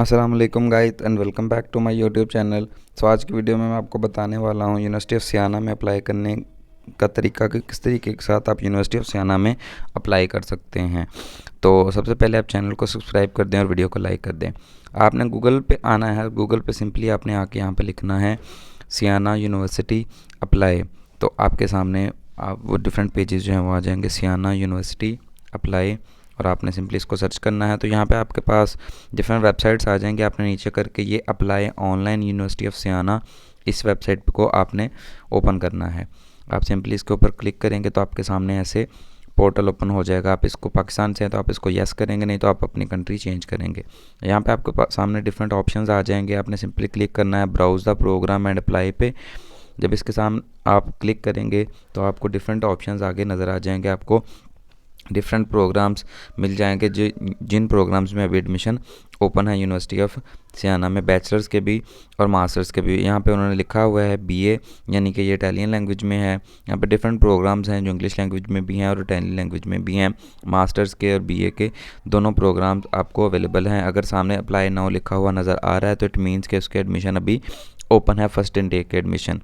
अस्सलाम वालेकुम guys and welcome back to my YouTube channel. So आज की वीडियो में मैं आपको बताने वाला हूँ यूनिवर्सिटी ऑफ सियाना में अप्लाई करने का तरीका कि किस तरीके के साथ आप यूनिवर्सिटी ऑफ सियाना में अप्लाई कर सकते हैं। तो सबसे पहले आप चैनल को सब्सक्राइब कर दें और वीडियो को लाइक कर दें। आपने गूगल पे आना है, गूगल पे सिंपली आपने आके यहाँ पे लिखना है सियाना यूनिवर्सिटी अप्लाई। तो आपके सामने आप वो डिफरेंट पेजेस जो हैं वो आ जाएंगे, सियाना यूनिवर्सिटी अप्लाई, और आपने सिंपली इसको सर्च करना है। तो यहाँ पे आपके पास डिफरेंट वेबसाइट्स आ जाएंगे। आपने नीचे करके ये अप्लाई ऑनलाइन यूनिवर्सिटी ऑफ सियाना, इस वेबसाइट को आपने ओपन करना है। आप सिंपली इसके ऊपर क्लिक करेंगे तो आपके सामने ऐसे पोर्टल ओपन हो जाएगा। आप इसको पाकिस्तान से हैं तो आप इसको यस करेंगे, नहीं तो आप अपनी कंट्री चेंज करेंगे। यहाँ पे आपके सामने डिफरेंट ऑप्शंस आ जाएंगे। आपने सिंपली क्लिक करना है browse the programme and apply पे। जब इसके सामने आप क्लिक करेंगे तो आपको डिफरेंट ऑप्शंस आगे नज़र आ जाएंगे। आपको डिफरेंट प्रोग्राम्स मिल जाएंगे जिन प्रोग्राम्स में अभी एडमिशन ओपन है यूनिवर्सिटी ऑफ सियाना में, बैचलर्स के भी और मास्टर्स के भी। यहाँ पे उन्होंने लिखा हुआ है बीए, यानी कि ये इटालियन लैंग्वेज में है। यहाँ पे डिफरेंट प्रोग्राम्स हैं जो इंग्लिश लैंग्वेज में भी हैं और इटालियन लैंग्वेज में भी हैं। मास्टर्स के और बीए के दोनों प्रोग्राम्स आपको अवेलेबल हैं। अगर सामने अप्लाई नाउ लिखा हुआ नज़र आ रहा है तो इट मीन्स कि उसके एडमिशन अभी ओपन है, फर्स्ट इनटेक के एडमिशन।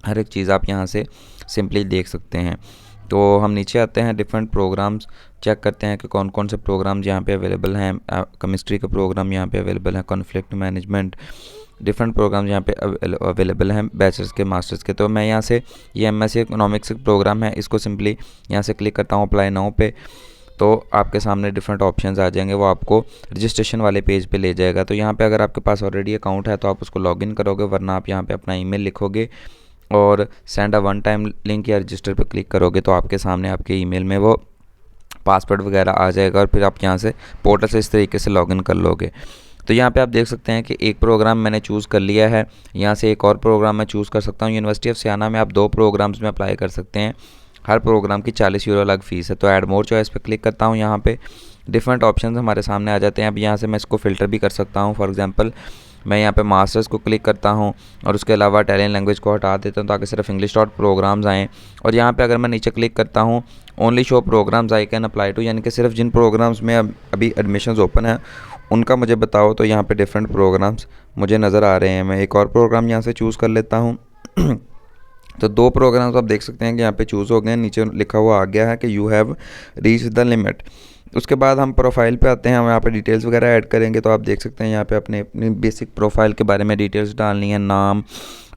हर एक चीज़ आप यहाँ से सिंपली देख सकते हैं। तो हम नीचे आते हैं, डिफरेंट प्रोग्राम्स चेक करते हैं कि कौन कौन से प्रोग्राम्स यहाँ पे अवेलेबल हैं। केमिस्ट्री का प्रोग्राम यहाँ पे अवेलेबल है, कॉन्फ्लिक्ट मैनेजमेंट, डिफरेंट प्रोग्राम्स यहाँ पे अवेलेबल हैं बैचलर्स के, मास्टर्स के। तो मैं यहाँ से ये एमएससी इकोनॉमिक्स प्रोग्राम है, इसको सिंपली यहाँ से क्लिक करता हूँ अप्लाई नाउ पे। तो आपके सामने डिफरेंट ऑप्शंस आ जाएंगे, वो आपको रजिस्ट्रेशन वाले पेज पे ले जाएगा। तो यहाँ पे अगर आपके पास ऑलरेडी अकाउंट है तो आप उसको लॉगिन करोगे, वरना आप यहाँ पे अपना ईमेल लिखोगे और send a one time link या रजिस्टर पर क्लिक करोगे तो आपके सामने आपके ईमेल में वो पासवर्ड वगैरह आ जाएगा और फिर आप यहाँ से पोर्टल से इस तरीके से लॉगिन कर लोगे। तो यहाँ पे आप देख सकते हैं कि एक प्रोग्राम मैंने चूज़ कर लिया है, यहाँ से एक और प्रोग्राम मैं चूज़ कर सकता हूँ। यूनिवर्सिटी ऑफ सियाना में आप 2 प्रोग्राम्स में अप्लाई कर सकते हैं, हर प्रोग्राम की 40 यूरो अलग फ़ीस है। तो ऐड मोर चॉइस पे क्लिक करता हूँ। यहाँ पे डिफरेंट ऑप्शंस हमारे सामने आ जाते हैं। अब यहाँ से मैं इसको फ़िल्टर भी कर सकता हूँ। फॉर एग्जांपल मैं यहाँ पे मास्टर्स को क्लिक करता हूँ और उसके अलावा इटालियन लैंग्वेज को हटा देता हूँ ताकि सिर्फ इंग्लिश डॉट प्रोग्राम्स आएँ। और यहाँ पे अगर मैं नीचे क्लिक करता हूँ only show programmes I can apply to, यानी कि सिर्फ जिन प्रोग्राम्स में अभी एडमिशन्स ओपन है उनका मुझे बताओ। तो यहाँ पे डिफरेंट प्रोग्राम्स मुझे नज़र आ रहे हैं। मैं एक और प्रोग्राम यहाँ से चूज़ कर लेता हूँ। तो 2 प्रोग्राम्स आप देख सकते हैं कि यहाँ पे चूज़ हो गए हैं। नीचे लिखा हुआ आ गया है कि you have reach the limit. उसके बाद हम प्रोफाइल पे आते हैं, हम यहाँ पे डिटेल्स वगैरह ऐड करेंगे। तो आप देख सकते हैं यहाँ पे अपनी बेसिक प्रोफाइल के बारे में डिटेल्स डालनी है, नाम,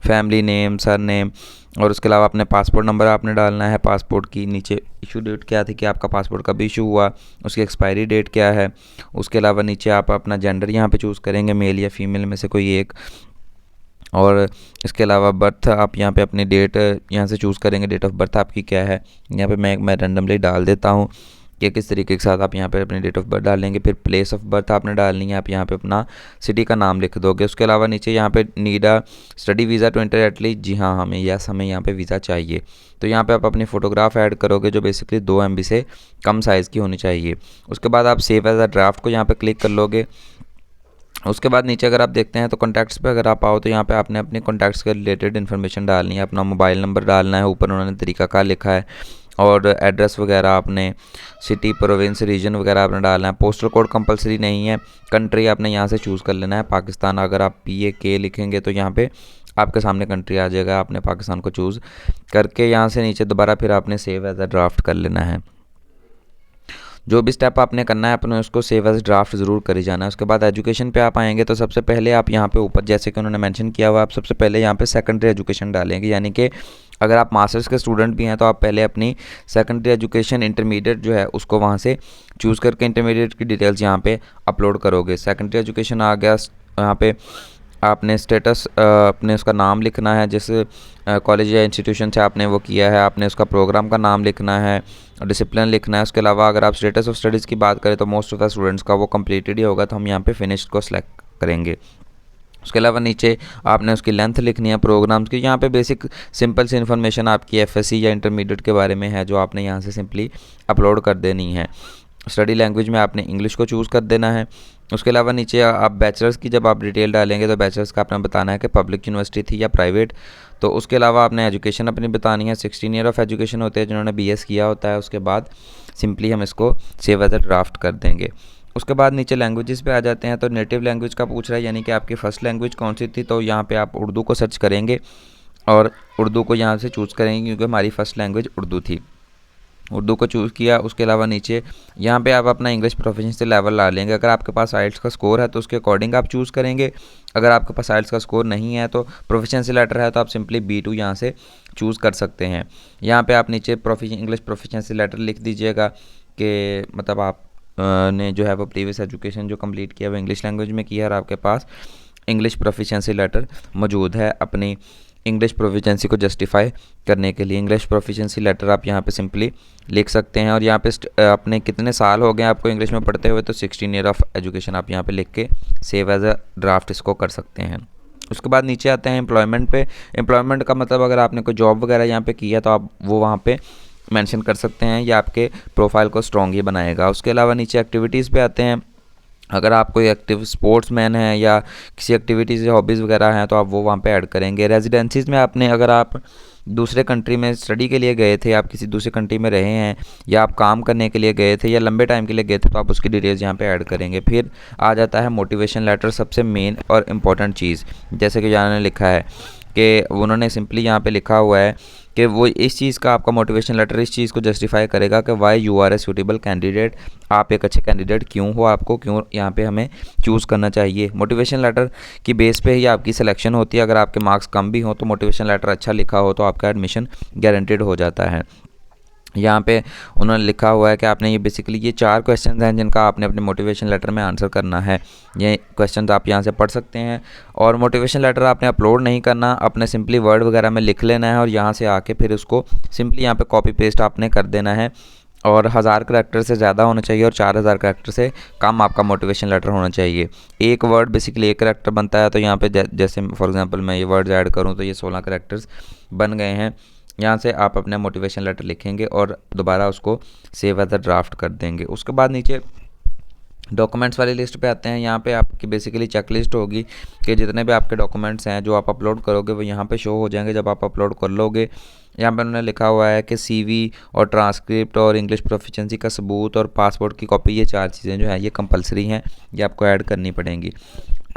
फैमिली नेम, सर नेम, और उसके अलावा अपने पासपोर्ट नंबर आपने डालना है। पासपोर्ट की नीचे इशू डेट क्या थी कि आपका पासपोर्ट कब इशू हुआ, उसकी एक्सपायरी डेट क्या है। उसके अलावा नीचे आप अपना जेंडर यहाँ पे चूज़ करेंगे, मेल या फीमेल में से कोई एक। और इसके अलावा बर्थ आप यहाँ पे अपनी डेट यहाँ से चूज़ करेंगे, डेट ऑफ बर्थ आपकी क्या है। यहाँ पे मैं रैंडमली डाल देता हूँ कि किस तरीके के साथ आप यहाँ पे अपनी डेट ऑफ बर्थ डालेंगे। फिर प्लेस ऑफ बर्थ आपने डालनी है, आप यहाँ पे अपना सिटी का नाम लिख दोगे। उसके अलावा नीचे यहाँ पे need a study visa to enter at least, जी हाँ हमें हमें यहाँ पे वीज़ा चाहिए। तो यहाँ पे आप अपनी फ़ोटोग्राफ ऐड करोगे जो बेसिकली 2 MB से कम साइज़ की होनी चाहिए। उसके बाद आप सेव एज अ ड्राफ्ट को यहाँ पर क्लिक कर लोगे। उसके बाद नीचे अगर आप देखते हैं तो कॉन्टैक्ट्स पे अगर आप आओ तो यहाँ पे आपने अपने कॉन्टैक्ट्स के रिलेटेड इन्फॉर्मेशन डालनी है। अपना मोबाइल नंबर डालना है, ऊपर उन्होंने तरीक़ाकार लिखा है, और एड्रेस वगैरह आपने सिटी, प्रोविंस, रीजन वगैरह आपने डालना है। पोस्टल कोड कंपलसरी नहीं है। कंट्री आपने यहाँ से चूज़ कर लेना है पाकिस्तान। अगर आप PAK लिखेंगे तो यहाँ पे आपके सामने कंट्री आ जाएगा। आपने पाकिस्तान को चूज़ करके यहाँ से नीचे दोबारा फिर आपने सेव एज अ ड्राफ्ट कर लेना है। जो भी स्टेप आपने करना है अपने उसको सेव एज ड्राफ्ट ज़रूर करी जाना है। उसके बाद एजुकेशन पे आप आएंगे तो सबसे पहले आप यहाँ पे ऊपर जैसे कि उन्होंने मेंशन किया हुआ, आप सबसे पहले यहाँ पे सेकेंडरी एजुकेशन डालेंगे। यानी कि अगर आप मास्टर्स के स्टूडेंट भी हैं तो आप पहले अपनी सेकेंडरी एजुकेशन, इंटरमीडिएट जो है उसको वहाँ से चूज़ करके इंटरमीडिएट की डिटेल्स यहाँ पे अपलोड करोगे। सेकेंडरी एजुकेशन आ गया, यहाँ पे आपने स्टेटस अपने उसका नाम लिखना है, जिस कॉलेज या इंस्टीट्यूशन से आपने वो किया है, आपने उसका प्रोग्राम का नाम लिखना है, डिसिप्लिन लिखना है। उसके अलावा अगर आप स्टेटस ऑफ स्टडीज़ की बात करें तो मोस्ट ऑफ द स्टूडेंट्स का वो कंप्लीटेड ही होगा, तो हम यहाँ पे फिनिश्ड को सिलेक्ट करेंगे। उसके अलावा नीचे आपने उसकी लेंथ लिखनी है प्रोग्राम्स की। यहाँ पे बेसिक सिंपल सी इन्फॉर्मेशन आपकी FSC या इंटरमीडिएट के बारे में है जो आपने यहाँ से सिंपली अपलोड कर देनी है। स्टडी लैंग्वेज में आपने इंग्लिश को चूज़ कर देना है। उसके अलावा नीचे आप बैचलर्स की जब आप डिटेल डालेंगे तो बैचलर्स का आपने बताना है कि पब्लिक यूनिवर्सिटी थी या प्राइवेट। तो उसके अलावा आपने एजुकेशन अपनी बतानी है, 16 ईयर ऑफ एजुकेशन होते हैं जिन्होंने BS किया होता है। उसके बाद सिंपली हम इसको सेव एज अ ड्राफ्ट कर देंगे। उसके बाद नीचे लैंग्वेजेस पे आ जाते हैं, तो नेटिव लैंग्वेज का पूछ रहा है, यानी कि आपकी फ़र्स्ट लैंग्वेज कौन सी थी। तो यहाँ पे आप उर्दू को सर्च करेंगे और उर्दू को यहाँ से चूज़ करेंगे, क्योंकि हमारी फ़र्स्ट लैंग्वेज उर्दू थी। उर्दू को चूज़ किया। उसके अलावा नीचे यहाँ पे आप अपना इंग्लिश प्रोफिशिएंसी लेवल ला लेंगे। अगर आपके पास आइल्स का स्कोर है तो उसके अकॉर्डिंग आप चूज़ करेंगे। अगर आपके पास आइल्स का स्कोर नहीं है तो प्रोफिशिएंसी लेटर है तो आप सिंपली B2 यहाँ से चूज़ कर सकते हैं। यहाँ पे आप नीचे इंग्लिश प्रोफिशिएंसी लेटर लिख दीजिएगा कि मतलब आप ने जो है वो प्रीवियस एजुकेशन जो कंप्लीट किया वो इंग्लिश लैंग्वेज में किया है और आपके पास इंग्लिश प्रोफिशिएंसी लेटर मौजूद है अपनी इंग्लिश प्रोफिशिएंसी को जस्टिफाई करने के लिए। इंग्लिश प्रोफिशिएंसी लेटर आप यहाँ पे सिंपली लिख सकते हैं। और यहाँ पे अपने कितने साल हो गए आपको इंग्लिश में पढ़ते हुए, तो 16 ईयर ऑफ एजुकेशन आप यहाँ पे लिख के सेव एज अ ड्राफ्ट इसको कर सकते हैं। उसके बाद नीचे आते हैं एम्प्लॉयमेंट पे। एम्प्लॉयमेंट का मतलब अगर आपने कोई जॉब वगैरह यहाँ पे की है तो आप वो वहाँ पे मेंशन कर सकते हैं, या आपके प्रोफाइल को स्ट्रॉन्ग ही बनाएगा। उसके अलावा नीचे एक्टिविटीज़ पे आते हैं। अगर आप कोई एक्टिव स्पोर्ट्स मैन है या किसी एक्टिविटीज़ या हॉबीज़ वगैरह हैं तो आप वो वहाँ पे ऐड करेंगे। रेजिडेंसीज़ में आपने अगर आप दूसरे कंट्री में स्टडी के लिए गए थे, आप किसी दूसरे कंट्री में रहे हैं, या आप काम करने के लिए गए थे या लंबे टाइम के लिए गए थे, तो आप उसकी डिटेल्स यहाँ पे ऐड करेंगे। फिर आ जाता है मोटिवेशन लेटर, सबसे मेन और इम्पॉर्टेंट चीज़। जैसे कि जाना ने लिखा है कि उन्होंने सिंपली यहाँ पे लिखा हुआ है कि वो इस चीज़ का आपका मोटिवेशन लेटर इस चीज़ को जस्टिफाई करेगा कि why you are a suitable candidate, आप एक अच्छे कैंडिडेट क्यों हो, आपको क्यों यहाँ पे हमें चूज़ करना चाहिए। मोटिवेशन लेटर की बेस पे ही आपकी सिलेक्शन होती है। अगर आपके मार्क्स कम भी हों तो मोटिवेशन लेटर अच्छा लिखा हो तो आपका एडमिशन गारंटेड हो जाता है। यहाँ पे उन्होंने लिखा हुआ है कि आपने ये बेसिकली ये 4 क्वेश्चन हैं जिनका आपने अपने मोटिवेशन लेटर में आंसर करना है। ये क्वेश्चन आप यहाँ से पढ़ सकते हैं। और मोटिवेशन लेटर आपने अपलोड नहीं करना, अपने सिंपली वर्ड वगैरह में लिख लेना है और यहाँ से आके फिर उसको सिंपली यहाँ पे कॉपी पेस्ट आपने कर देना है। और 1000 करैक्टर से ज़्यादा होना चाहिए और 4000 करैक्टर से कम आपका मोटिवेशन लेटर होना चाहिए। एक वर्ड बेसिकली 1 करैक्टर बनता है, तो यहाँ पे जैसे फॉर एग्जांपल मैं ये वर्ड्स ऐड करूँ तो ये 16 करैक्टर्स बन गए हैं। यहाँ से आप अपना मोटिवेशन लेटर लिखेंगे और दोबारा उसको सेव एज अ ड्राफ्ट कर देंगे। उसके बाद नीचे डॉक्यूमेंट्स वाली लिस्ट पे आते हैं। यहाँ पे आपकी बेसिकली चेक लिस्ट होगी कि जितने भी आपके डॉक्यूमेंट्स हैं जो आप अपलोड करोगे वो यहाँ पे शो हो जाएंगे जब आप अपलोड कर लोगे। यहाँ पे उन्होंने लिखा हुआ है कि CV और ट्रांसक्रिप्ट और इंग्लिश प्रोफिशिएंसी का सबूत और पासपोर्ट की कॉपी, ये 4 चीज़ें जो हैं ये कंपलसरी हैं, ये आपको ऐड करनी पड़ेंगी।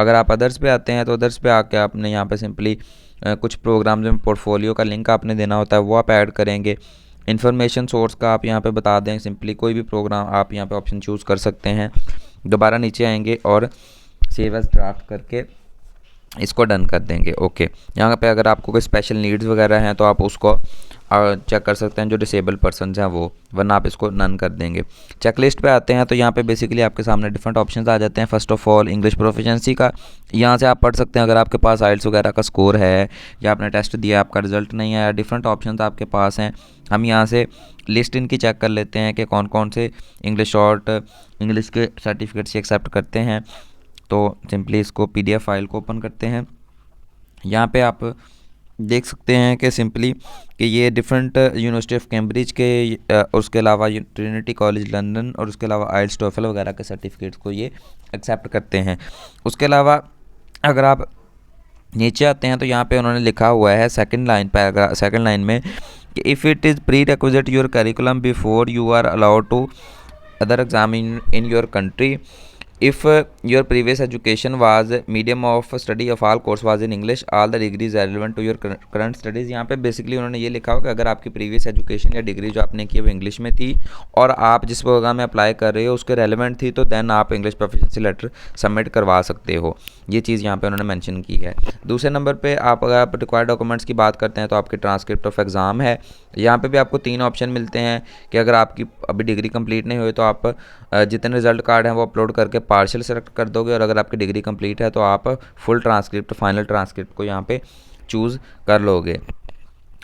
अगर आप अदर्स पे आते हैं तो अदर्स पे आके आपने यहाँ पे सिंपली कुछ प्रोग्राम्स में पोर्टफोलियो का लिंक आपने देना होता है, वो आप ऐड करेंगे। इन्फॉर्मेशन सोर्स का आप यहाँ पे बता दें, सिंपली कोई भी प्रोग्राम आप यहाँ पे ऑप्शन चूज़ कर सकते हैं। दोबारा नीचे आएंगे और सेव एज ड्राफ्ट करके इसको डन कर देंगे। ओके, यहाँ पे अगर आपको कोई स्पेशल नीड्स वगैरह हैं तो आप उसको चेक कर सकते हैं, जो डिसेबल पर्सनस हैं वो, वरना आप इसको नन कर देंगे। चेकलिस्ट पे आते हैं तो यहाँ पे बेसिकली आपके सामने डिफरेंट ऑप्शंस आ जाते हैं। First of all English proficiency का यहाँ से आप पढ़ सकते हैं। अगर आपके पास आइल्स वगैरह का स्कोर है या आपने टेस्ट दिया आपका रिजल्ट नहीं आया, डिफरेंट ऑप्शंस आपके पास हैं। हम यहाँ से लिस्ट इनकी चेक कर लेते हैं कि कौन कौन से इंग्लिश शॉर्ट इंग्लिश के सर्टिफिकेट्स एक्सेप्ट करते हैं। तो सिंपली इसको PDF फाइल को ओपन करते हैं। यहाँ पे आप देख सकते हैं कि सिंपली कि ये डिफरेंट यूनिवर्सिटी ऑफ कैम्ब्रिज के और उसके अलावा ट्रिनिटी कॉलेज लंदन और उसके अलावा आइल्स टोफल वगैरह के सर्टिफिकेट्स को ये एक्सेप्ट करते हैं। उसके अलावा अगर आप नीचे आते हैं तो यहाँ पे उन्होंने लिखा हुआ है सेकंड लाइन में कि if it is prerequisite your curriculum before you are allowed to other exam in your country, if your previous education was medium of study of all course was in English, all the degrees relevant to your current studies। यहाँ पे basically उन्होंने ये लिखा हो कि अगर आपकी previous education या डिग्री जो आपने की वो इंग्लिश में थी और आप जिस प्रोग्राम में अप्लाई कर रहे हो उसके रेलेवेंट थी, तो देन आप इंग्लिश प्रोफिशिएंसी लेटर सबमिट करवा सकते हो। ये चीज़ यहाँ पे उन्होंने मेंशन की है। दूसरे नंबर पे अगर आप रिक्वायर्ड डॉक्यूमेंट्स की बात करते हैं तो आपके ट्रांसक्रिप्ट ऑफ एग्ज़ाम है। यहाँ पे भी आपको 3 ऑप्शन मिलते हैं कि अगर आपकी अभी डिग्री कंप्लीट नहीं हुई तो आप जितने रिजल्ट कार्ड हैं वो अपलोड करके पार्शियल सेलेक्ट कर दोगे, और अगर आपकी डिग्री कंप्लीट है तो आप फुल ट्रांसक्रिप्ट फाइनल ट्रांसक्रिप्ट को यहाँ पे चूज़ कर लोगे।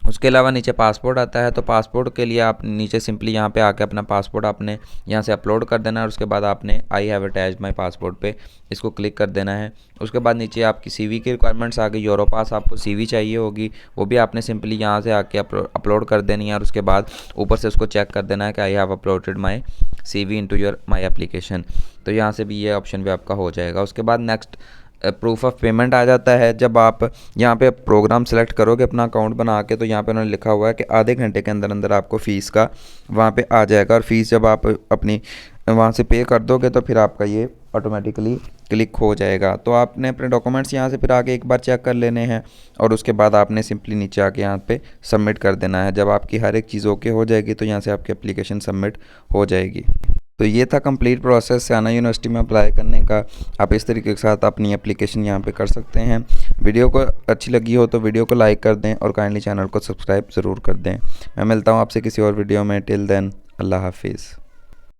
उसके अलावा नीचे पासपोर्ट आता है, तो पासपोर्ट के लिए आप नीचे सिंपली यहाँ पे आके अपना पासपोर्ट आपने यहाँ से अपलोड कर देना है। और उसके बाद आपने I have attached my passport पे इसको क्लिक कर देना है। उसके बाद नीचे आपकी CV की रिक्वायरमेंट्स आ गई। यूरोपास आपको CV चाहिए होगी, वो भी आपने सिंपली यहाँ से आके अपलोड कर देनी है। और उसके बाद ऊपर से उसको चेक कर देना है कि I have uploaded my CV into your my application. तो यहाँ से भी ये ऑप्शन भी आपका हो जाएगा। उसके बाद नेक्स्ट प्रूफ ऑफ पेमेंट आ जाता है। जब आप यहाँ पे प्रोग्राम सेलेक्ट करोगे अपना अकाउंट बना के, तो यहाँ पे उन्होंने लिखा हुआ है कि आधे घंटे के अंदर अंदर आपको फ़ीस का वहाँ पे आ जाएगा, और फीस जब आप अपनी वहाँ से पे कर दोगे तो फिर आपका ये ऑटोमेटिकली क्लिक हो जाएगा। तो आपने अपने डॉक्यूमेंट्स यहाँ से फिर आगे एक बार चेक कर लेने हैं, और उसके बाद आपने सिंपली नीचे आके यहाँ पे सबमिट कर देना है। जब आपकी हर एक चीज़ ओके हो जाएगी तो यहाँ से आपकी एप्लीकेशन सबमिट हो जाएगी। तो ये था कंप्लीट प्रोसेस स्याना यूनिवर्सिटी में अप्लाई करने का। आप इस तरीके के साथ अपनी एप्लीकेशन यहाँ पे कर सकते हैं। वीडियो को अच्छी लगी हो तो वीडियो को लाइक कर दें और काइंडली चैनल को सब्सक्राइब ज़रूर कर दें। मैं मिलता हूँ आपसे किसी और वीडियो में। टिल देन, अल्लाह हाफिज़।